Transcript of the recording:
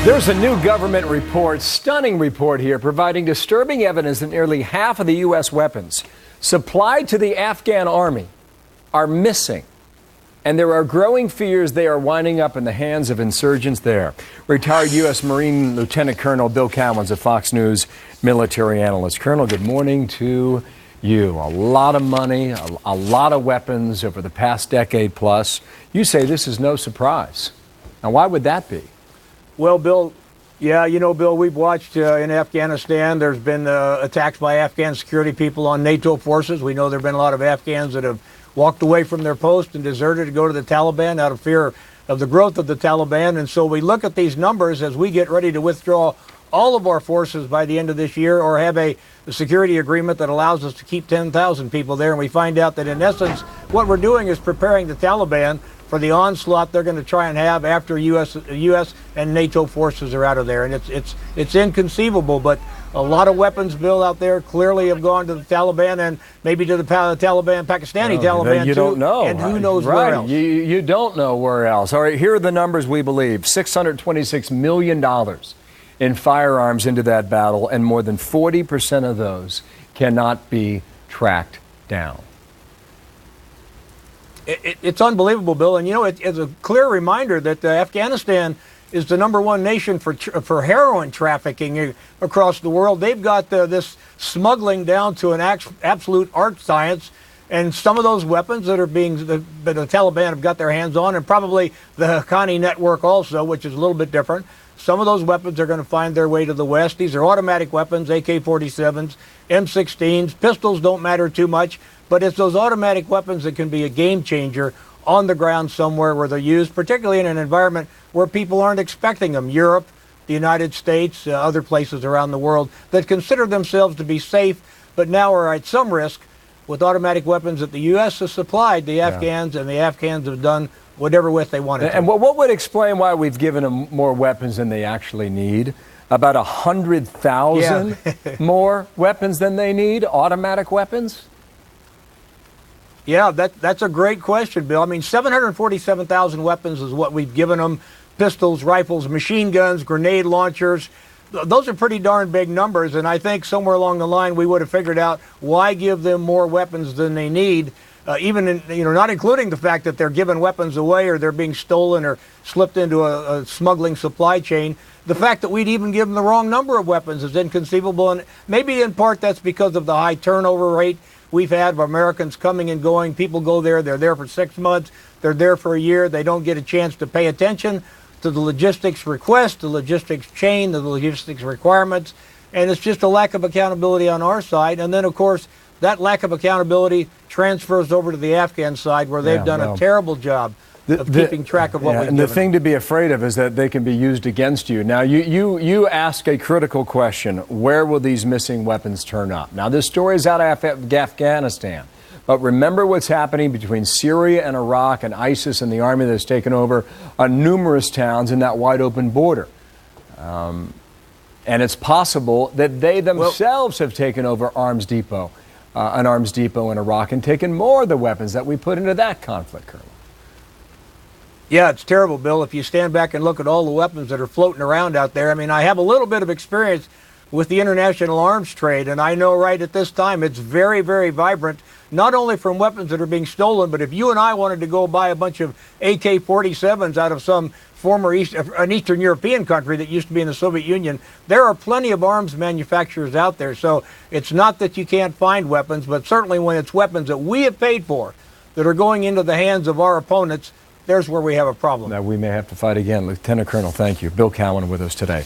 There's a new government report, stunning report here, providing disturbing evidence that nearly half of the U.S. weapons supplied to the Afghan army are missing. And there are growing fears they are winding up in the hands of insurgents there. Retired U.S. Marine Lieutenant Colonel Bill Cowan's a Fox News military analyst. Colonel, good morning to you. A lot of money, a lot of weapons over the past decade plus. You say this is no surprise. Now, why would that be? Well, Bill, Bill, we've watched in Afghanistan, there's been attacks by Afghan security people on NATO forces. We know there have been a lot of Afghans that have walked away from their post and deserted to go to the Taliban out of fear of the growth of the Taliban. And so we look at these numbers as we get ready to withdraw all of our forces by the end of this year, or have a security agreement that allows us to keep 10,000 people there. And we find out that in essence, what we're doing is preparing the Taliban for the onslaught they're going to try and have after U.S. and NATO forces are out of there. And it's inconceivable, but a lot of weapons, Bill, out there clearly have gone to the Taliban, and maybe to the Taliban, Pakistani Taliban, you too. don't know. And who knows where else. You don't know where else. All right, here are the numbers we believe. $626 million in firearms into that battle, and more than 40% of those cannot be tracked down. It's unbelievable, Bill. And, it's a clear reminder that Afghanistan is the #1 nation for heroin trafficking across the world. They've got this smuggling down to an absolute art science. And some of those weapons that the Taliban have got their hands on, and probably the Haqqani network also, which is a little bit different, some of those weapons are going to find their way to the West. These are automatic weapons, AK-47s, M16s. Pistols don't matter too much, but it's those automatic weapons that can be a game changer on the ground somewhere where they're used, particularly in an environment where people aren't expecting them. Europe, the United States, other places around the world that consider themselves to be safe, but now are at some risk with automatic weapons that the U.S. has supplied the Afghans, and the Afghans have done whatever with they wanted to. And what would explain why we've given them more weapons than they actually need? About 100,000 more weapons than they need, automatic weapons? Yeah, that's a great question, Bill. I mean, 747,000 weapons is what we've given them. Pistols, rifles, machine guns, grenade launchers. Those are pretty darn big numbers, and I think somewhere along the line we would have figured out why give them more weapons than they need, not including the fact that they're giving weapons away or they're being stolen or slipped into a smuggling supply chain. The fact that we'd even give them the wrong number of weapons is inconceivable, and maybe in part that's because of the high turnover rate we've had of Americans coming and going. People go there, they're there for 6 months, they're there for a year, they don't get a chance to pay attention to the logistics request, the logistics chain, the logistics requirements, and it's just a lack of accountability on our side. And then, of course, that lack of accountability transfers over to the Afghan side, where they've done a terrible job of keeping track of what we've and given the thing to be afraid of is that they can be used against you. Now, you ask a critical question: where will these missing weapons turn up? Now, this story is out of Afghanistan. But remember what's happening between Syria and Iraq, and ISIS and the army that's taken over numerous towns in that wide open border. And it's possible that they themselves have taken over an arms depot in Iraq, and taken more of the weapons that we put into that conflict, Colonel. Yeah, it's terrible, Bill. If you stand back and look at all the weapons that are floating around out there, I mean, I have a little bit of experience with the international arms trade, and I know right at this time it's very, very vibrant, not only from weapons that are being stolen, but if you and I wanted to go buy a bunch of AK-47s out of some former an Eastern European country that used to be in the Soviet Union, there are plenty of arms manufacturers out there. So it's not that you can't find weapons, but certainly when it's weapons that we have paid for that are going into the hands of our opponents, there's where we have a problem. Now, we may have to fight again. Lieutenant Colonel, thank you. Bill Cowan with us today.